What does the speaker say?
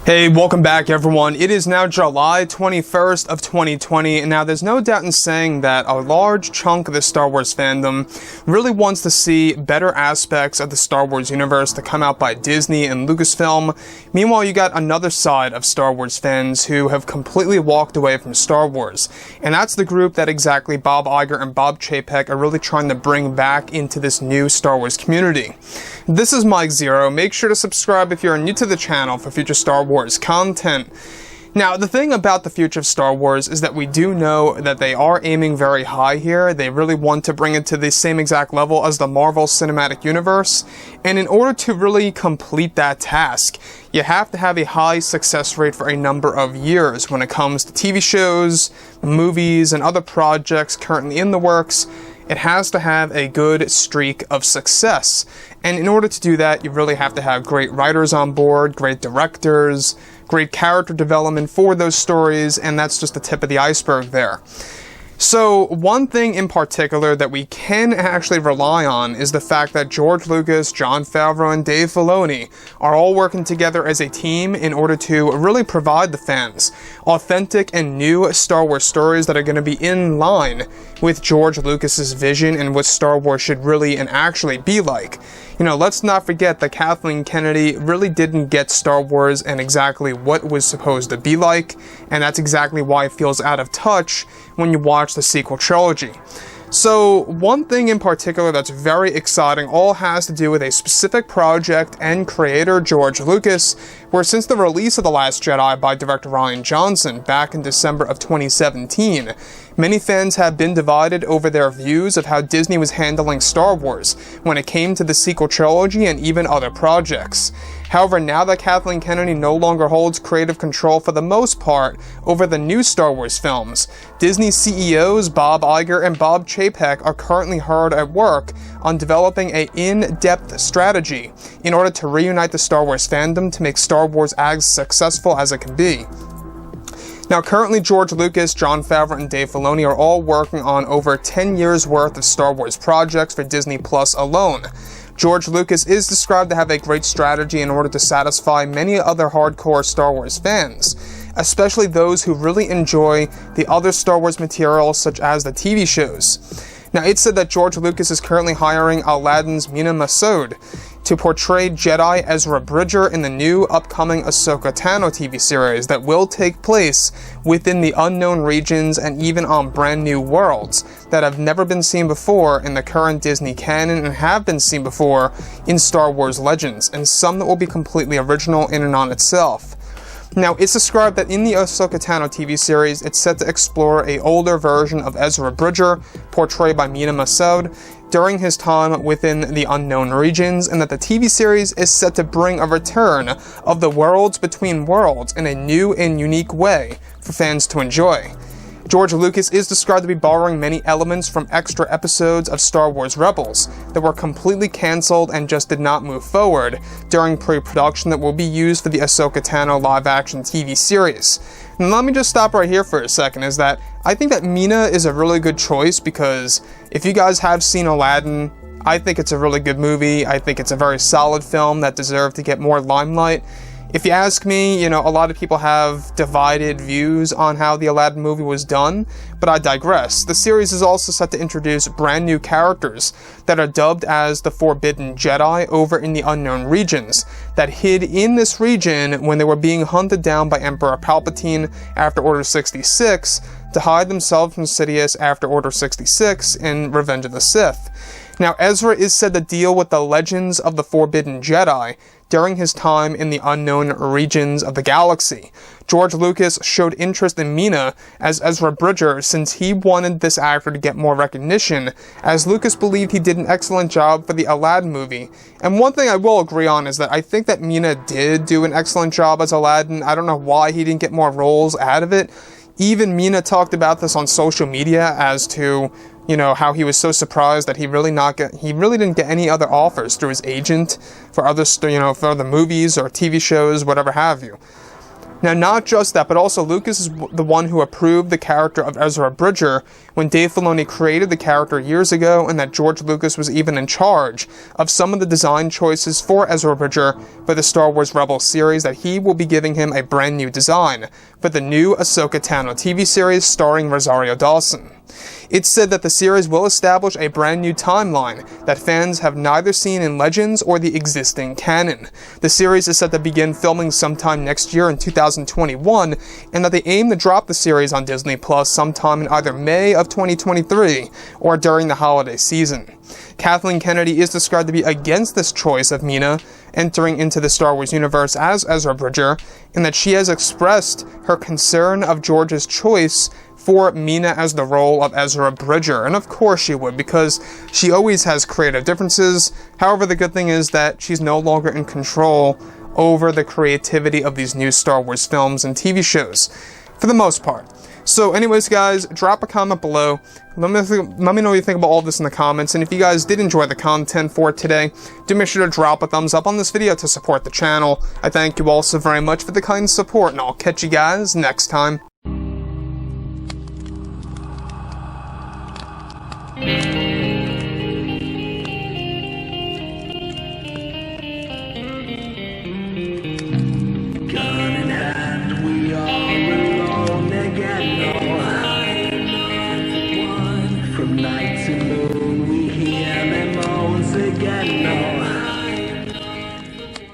Hey, welcome back everyone. It is now July 21st of 2020, and now there's no doubt in saying that a large chunk of the Star Wars fandom really wants to see better aspects of the Star Wars universe to come out by Disney and Lucasfilm. Meanwhile, you got another side of Star Wars fans who have completely walked away from Star Wars, and that's the group that exactly Bob Iger and Bob Chaypek are really trying to bring back into this new Star Wars community. This is Mike Zero. Make sure to subscribe if you're new to the channel for future Star Wars content. Now, the thing about the future of Star Wars is that we do know that they are aiming very high here. They really want to bring it to the same exact level as the Marvel Cinematic Universe, and in order to really complete that task, you have to have a high success rate for a number of years when it comes to TV shows, movies, and other projects currently in the works. It has to have a good streak of success. And in order to do that, you really have to have great writers on board, great directors, great character development for those stories, and that's just the tip of the iceberg there. So, one thing in particular that we can actually rely on is the fact that George Lucas, Jon Favreau, and Dave Filoni are all working together as a team in order to really provide the fans authentic and new Star Wars stories that are going to be in line with George Lucas's vision and what Star Wars should really and actually be like. You know, let's not forget that Kathleen Kennedy really didn't get Star Wars and exactly what it was supposed to be like, and that's exactly why it feels out of touch when you watch the sequel trilogy. So, one thing in particular that's very exciting all has to do with a specific project and creator, George Lucas, where since the release of The Last Jedi by director Rian Johnson back in December of 2017, many fans have been divided over their views of how Disney was handling Star Wars when it came to the sequel trilogy and even other projects. However, now that Kathleen Kennedy no longer holds creative control for the most part over the new Star Wars films, Disney CEOs Bob Iger and Bob Chapek are currently hard at work on developing an in-depth strategy in order to reunite the Star Wars fandom to make Star Wars as successful as it can be. Now, currently, George Lucas, Jon Favreau, and Dave Filoni are all working on over 10 years' worth of Star Wars projects for Disney Plus alone. George Lucas is described to have a great strategy in order to satisfy many other hardcore Star Wars fans, especially those who really enjoy the other Star Wars material such as the TV shows. Now, it's said that George Lucas is currently hiring Aladdin's Mena Massoud to portray Jedi Ezra Bridger in the new upcoming Ahsoka Tano TV series that will take place within the unknown regions and even on brand new worlds that have never been seen before in the current Disney canon and have been seen before in Star Wars Legends, and some that will be completely original in and on itself. Now, it's described that in the Ahsoka Tano TV series, it's set to explore an older version of Ezra Bridger, portrayed by Mena Massoud, during his time within the unknown regions, and that the TV series is set to bring a return of the worlds between worlds in a new and unique way for fans to enjoy. George Lucas is described to be borrowing many elements from extra episodes of Star Wars Rebels that were completely cancelled and just did not move forward during pre-production that will be used for the Ahsoka Tano live-action TV series. And let me just stop right here for a second, is that I think that Mena is a really good choice because if you guys have seen Aladdin, I think it's a really good movie. I think it's a very solid film that deserved to get more limelight. If you ask me, you know, a lot of people have divided views on how the Aladdin movie was done, but I digress. The series is also set to introduce brand new characters that are dubbed as the Forbidden Jedi over in the unknown regions that hid in this region when they were being hunted down by Emperor Palpatine after Order 66 to hide themselves from Sidious after Order 66 in Revenge of the Sith. Now, Ezra is said to deal with the legends of the Forbidden Jedi during his time in the unknown regions of the galaxy. George Lucas showed interest in Mena as Ezra Bridger since he wanted this actor to get more recognition, as Lucas believed he did an excellent job for the Aladdin movie. And one thing I will agree on is that I think that Mena did do an excellent job as Aladdin. I don't know why he didn't get more roles out of it. Even Mena talked about this on social media as to, you know, how he was so surprised that he really didn't get any other offers through his agent for other, for other movies or TV shows, whatever have you. Now, not just that, but also Lucas is the one who approved the character of Ezra Bridger when Dave Filoni created the character years ago, and that George Lucas was even in charge of some of the design choices for Ezra Bridger for the Star Wars Rebels series, that he will be giving him a brand new design for the new Ahsoka Tano TV series starring Rosario Dawson. It's said that the series will establish a brand new timeline that fans have neither seen in Legends or the existing canon. The series is set to begin filming sometime next year in 2021, and that they aim to drop the series on Disney Plus sometime in either May of 2023 or during the holiday season. Kathleen Kennedy is described to be against this choice of Mina entering into the Star Wars universe as Ezra Bridger, and that she has expressed her concern of George's choice for Mina as the role of Ezra Bridger. And of course she would, because she always has creative differences. However, the good thing is that she's no longer in control over the creativity of these new Star Wars films and TV shows, for the most part. So anyways, guys, drop a comment below. Let me know what you think about all this in the comments. And if you guys did enjoy the content for today, do make sure to drop a thumbs up on this video to support the channel. I thank you all so very much for the kind support, and I'll catch you guys next time.